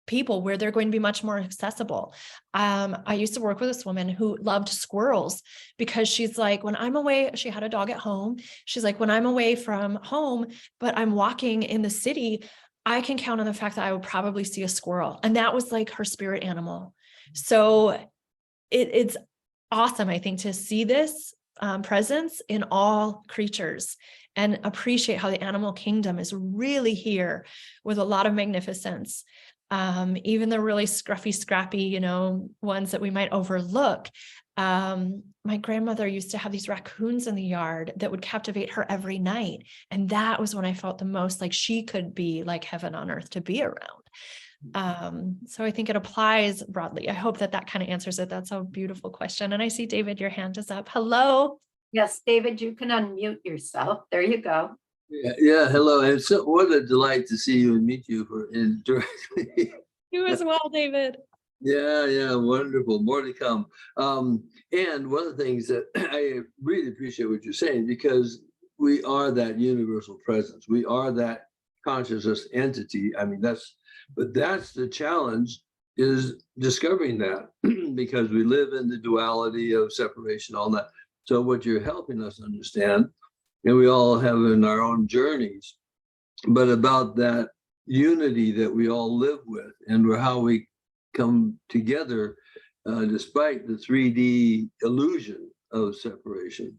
people where they're going to be much more accessible. I used to work with this woman who loved squirrels because she's like, when I'm away, she had a dog at home. She's like, when I'm away from home, but I'm walking in the city, I can count on the fact that I would probably see a squirrel. And that was like her spirit animal. So it's awesome, I think, to see this presence in all creatures and appreciate how the animal kingdom is really here with a lot of magnificence. Even the really scruffy, scrappy, ones that we might overlook. My grandmother used to have these raccoons in the yard that would captivate her every night. And that was when I felt the most like she could be like heaven on earth to be around. So I think it applies broadly. I hope that kind of answers it. That's a beautiful question. And I see, David, your hand is up. Hello. Yes, David, you can unmute yourself. There you go. Yeah, hello. And so what a delight to see you and meet you directly. You as well, David. Yeah, wonderful. More to come. And one of the things that I really appreciate what you're saying, because we are that universal presence. We are that consciousness entity. I mean, that's the challenge, is discovering that because we live in the duality of separation, all that. So what you're helping us understand, and we all have in our own journeys, but about that unity that we all live with and how we come together despite the 3D illusion of separation.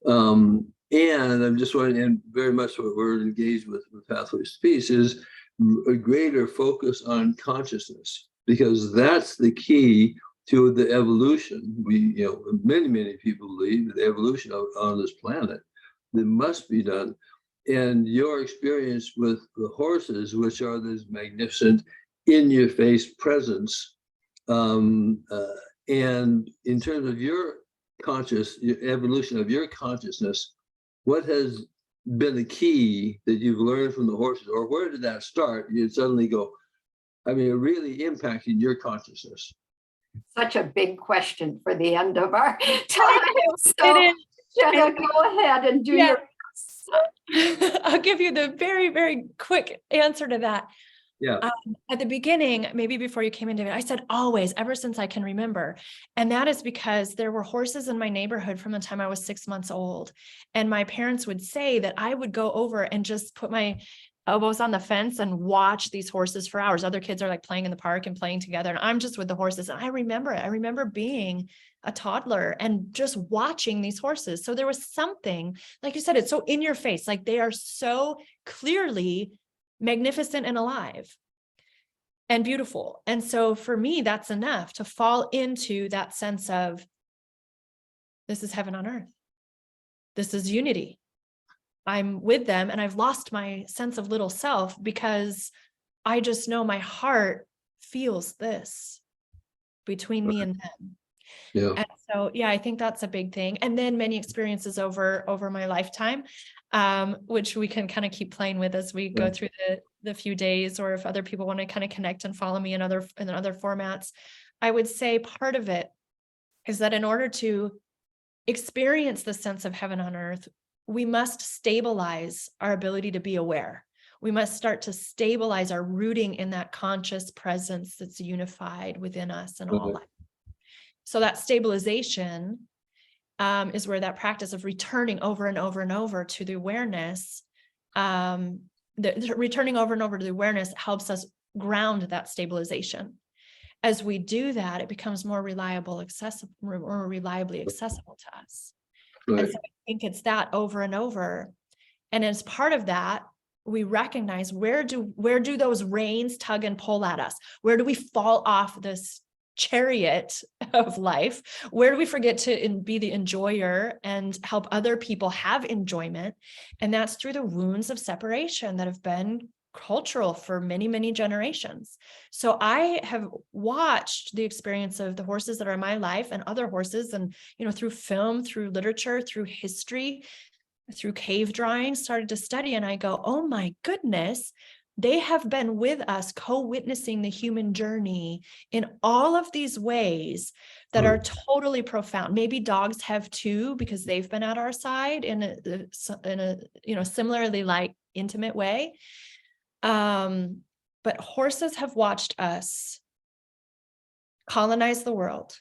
And I'm just wondering, and very much what we're engaged with Pathways to Peace is a greater focus on consciousness, because that's the key to the evolution. Many people believe the evolution on this planet that must be done. And your experience with the horses, which are this magnificent in-your-face presence, and in terms of your evolution of your consciousness, what has been the key that you've learned from the horses, or where did that start? You suddenly go, really impacting your consciousness. Such a big question for the end of our time. So, Jenna, go ahead and do your. I'll give you the very, very quick answer to that. Yeah. At the beginning, maybe before you came in, David, I said always, ever since I can remember. And that is because there were horses in my neighborhood from the time I was 6 months old. And my parents would say that I would go over and just put my elbows on the fence and watch these horses for hours. Other kids are like playing in the park and playing together, and I'm just with the horses. And I remember it. I remember being a toddler and just watching these horses. So there was something, like you said, it's so in your face, like they are so clearly magnificent and alive and beautiful. And so for me, that's enough to fall into that sense of, this is heaven on earth. This is unity. I'm with them, and I've lost my sense of little self because I just know my heart feels this between me and them. Yeah. And so, I think that's a big thing. And then many experiences over my lifetime, which we can kind of keep playing with as we go through the few days, or if other people want to kind of connect and follow me in other formats. I would say part of it is that in order to experience the sense of heaven on earth, we must stabilize our ability to be aware. We must start to stabilize our rooting in that conscious presence that's unified within us and all life. So that stabilization is where that practice of returning over and over and over to the awareness, returning over and over to the awareness helps us ground that stabilization. As we do that, it becomes more reliably accessible to us. Right. And so I think it's that over and over. And as part of that, we recognize where do those reins tug and pull at us? Where do we fall off this chariot of life? Where do we forget to be the enjoyer and help other people have enjoyment? And that's through the wounds of separation that have been cultural for many, many generations. So I have watched the experience of the horses that are in my life and other horses, and through film, through literature, through history, through cave drawings, started to study, and I go, oh my goodness, They have been with us, co-witnessing the human journey in all of these ways that are totally profound. Maybe dogs have too, because they've been at our side in a similarly like intimate way. But horses have watched us colonize the world.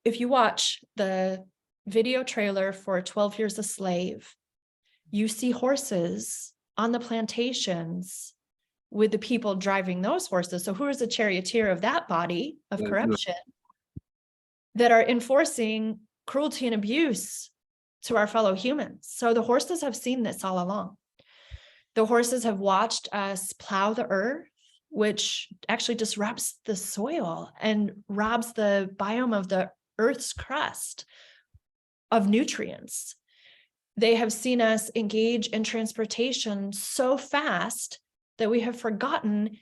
If you watch the video trailer for 12 Years a Slave, you see horses on the plantations with the people driving those horses. So who is the charioteer of that body of corruption that are enforcing cruelty and abuse to our fellow humans? So the horses have seen this all along. The horses have watched us plow the earth, which actually disrupts the soil and robs the biome of the earth's crust of nutrients. They have seen us engage in transportation so fast that we have forgotten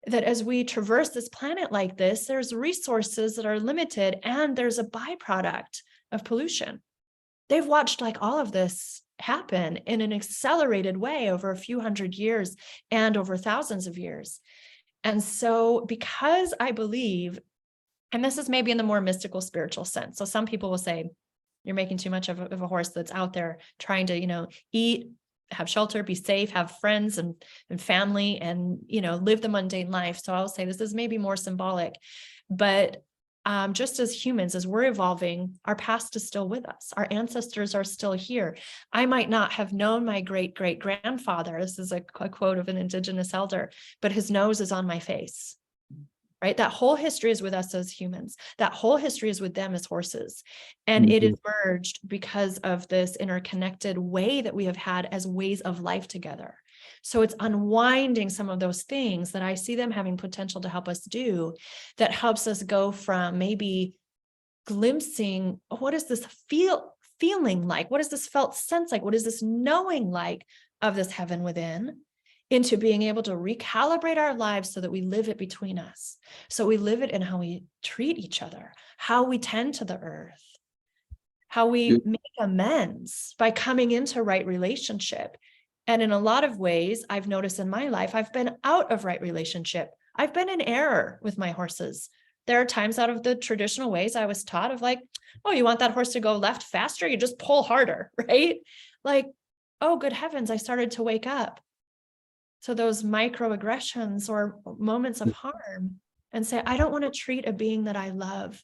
that as we traverse this planet like this, there's resources that are limited and there's a byproduct of pollution. They've watched like all of this happen in an accelerated way over a few hundred years and over thousands of years. And so because I believe, and this is maybe in the more mystical spiritual sense, so some people will say, you're making too much of a horse that's out there trying to, eat, have shelter, be safe, have friends and family, and, live the mundane life. So I'll say this is maybe more symbolic, but just as humans, as we're evolving, our past is still with us. Our ancestors are still here. I might not have known my great-great-grandfather. This is a quote of an Indigenous elder, but his nose is on my face. Right? That whole history is with us as humans. That whole history is with them as horses. And it is merged because of this interconnected way that we have had as ways of life together. So it's unwinding some of those things that I see them having potential to help us do, that helps us go from maybe glimpsing, what is this feeling like? What is this felt sense like? What is this knowing like of this heaven within? Into being able to recalibrate our lives so that we live it between us. So we live it in how we treat each other, how we tend to the earth, how we make amends by coming into right relationship. And in a lot of ways, I've noticed in my life, I've been out of right relationship. I've been in error with my horses. There are times out of the traditional ways I was taught of like, oh, you want that horse to go left faster? You just pull harder, right? Like, oh, good heavens, I started to wake up. So those microaggressions or moments of harm, and say, I don't want to treat a being that I love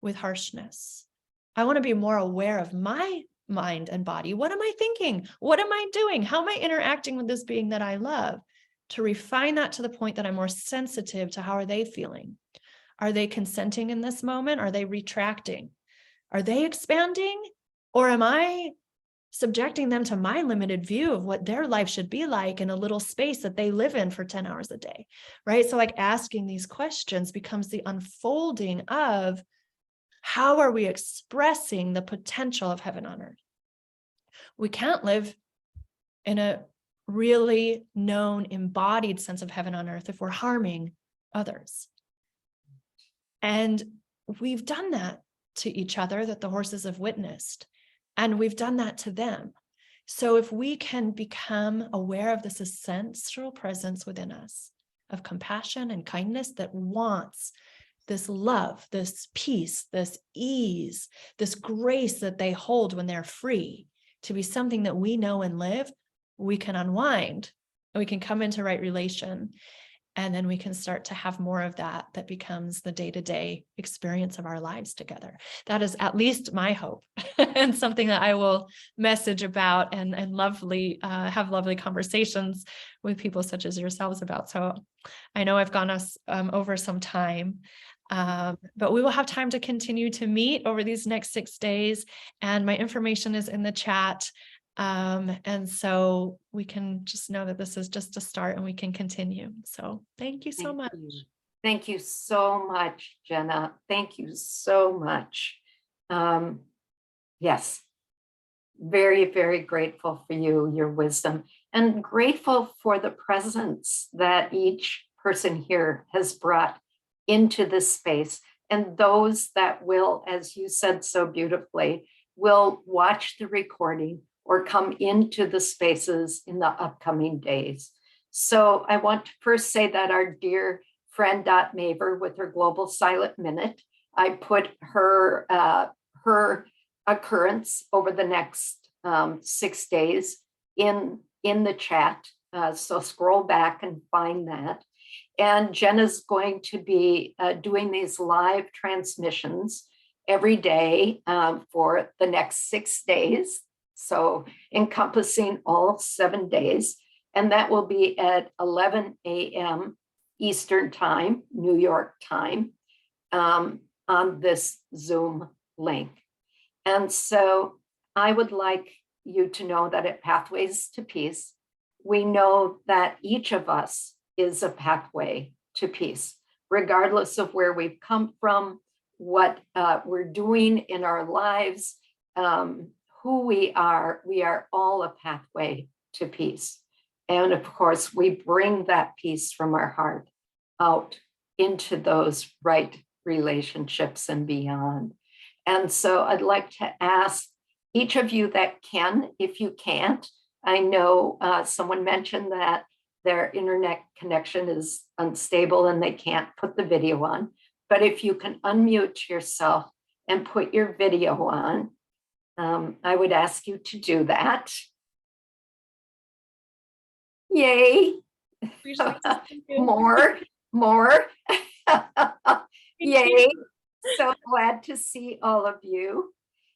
with harshness. I want to be more aware of my mind and body. What am I thinking? What am I doing? How am I interacting with this being that I love? To refine that to the point that I'm more sensitive to how are they feeling? Are they consenting in this moment? Are they retracting? Are they expanding? Or am I subjecting them to my limited view of what their life should be like in a little space that they live in for 10 hours a day, right? So like asking these questions becomes the unfolding of how are we expressing the potential of heaven on earth? We can't live in a really known, embodied sense of heaven on earth if we're harming others. And we've done that to each other, that the horses have witnessed. And we've done that to them. So if we can become aware of this essential presence within us of compassion and kindness that wants this love, this peace, this ease, this grace that they hold when they're free to be something that we know and live, we can unwind and we can come into right relation. And then we can start to have more of that becomes the day-to-day experience of our lives together. That is at least my hope and something that I will message about and have lovely conversations with people such as yourselves about. So I know I've gone us over some time, but we will have time to continue to meet over these next 6 days. And my information is in the chat. And so we can just know that this is just a start and we can continue. So thank you so much. Thank you so much, Jenna. Thank you so much. Yes, very, very grateful for you, your wisdom, and grateful for the presence that each person here has brought into this space, and those that will, as you said so beautifully, will watch the recording or come into the spaces in the upcoming days. So I want to first say that our dear friend Dot Maver with her Global Silent Minute, I put her occurrence over the next 6 days in the chat. So scroll back and find that. And Jenna's going to be doing these live transmissions every day for the next 6 days. So encompassing all 7 days. And that will be at 11 a.m. Eastern time, New York time, on this Zoom link. And so I would like you to know that at Pathways to Peace, we know that each of us is a pathway to peace, regardless of where we've come from, what we're doing in our lives, who we are all a pathway to peace. And of course, we bring that peace from our heart out into those right relationships and beyond. And so I'd like to ask each of you that can, if you can't, I know someone mentioned that their internet connection is unstable and they can't put the video on. But if you can unmute yourself and put your video on, I would ask you to do that. Yay. More. Yay. So glad to see all of you.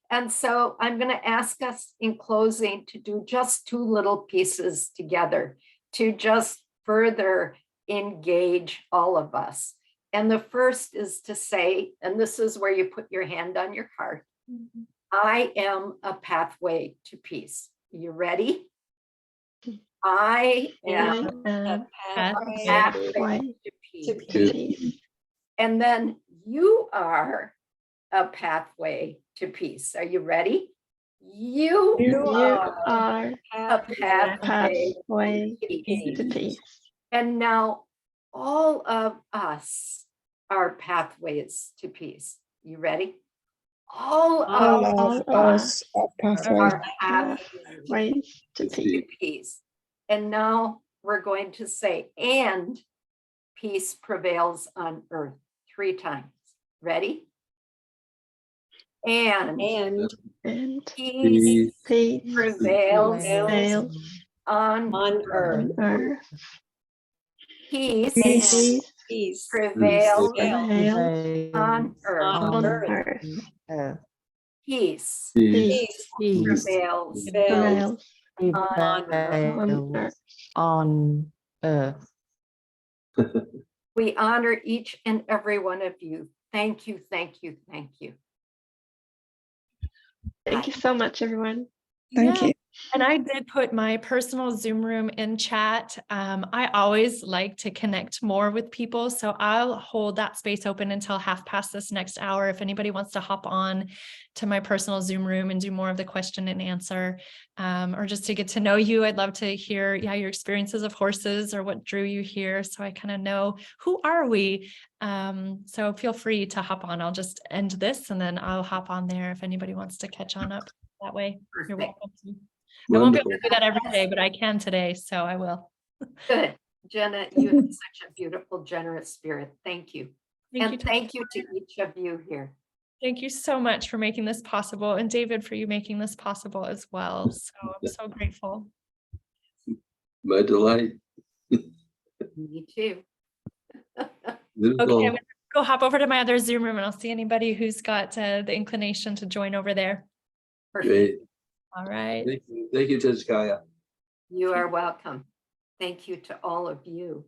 And so I'm going to ask us in closing to do just 2 little pieces together to just further engage all of us. And the first is to say, and this is where you put your hand on your heart, I am a pathway to peace. You ready? I am a pathway to peace. And then you are a pathway to peace. Are you ready? You are a pathway to peace. And now all of us are pathways to peace. You ready? All of us are pathways to peace. And now we're going to say, and peace prevails on earth 3 times. Ready? And peace prevails on earth. Peace prevails on earth. Peace prevails on earth. We honor each and every one of you. Thank you, thank you, thank you. Thank you so much, everyone. Thank you. And I did put my personal Zoom room in chat. I always like to connect more with people, so I'll hold that space open until 1/2 this next hour. If anybody wants to hop on to my personal Zoom room and do more of the question and answer, or just to get to know you, I'd love to hear, your experiences of horses or what drew you here, so I kind of know who are we. So feel free to hop on. I'll just end this and then I'll hop on there if anybody wants to catch on up that way. You're welcome to. I won't be able to do that every day, but I can today, so I will. Good. Jenna, you have such a beautiful, generous spirit. Thank you. Thank you to each of you here. Thank you so much for making this possible, and David, for you making this possible as well. So I'm so grateful. My delight. Me too. Okay, I'm gonna go hop over to my other Zoom room and I'll see anybody who's got the inclination to join over there. Great. All right. Thank you, Tezkaya. You are welcome. Thank you to all of you.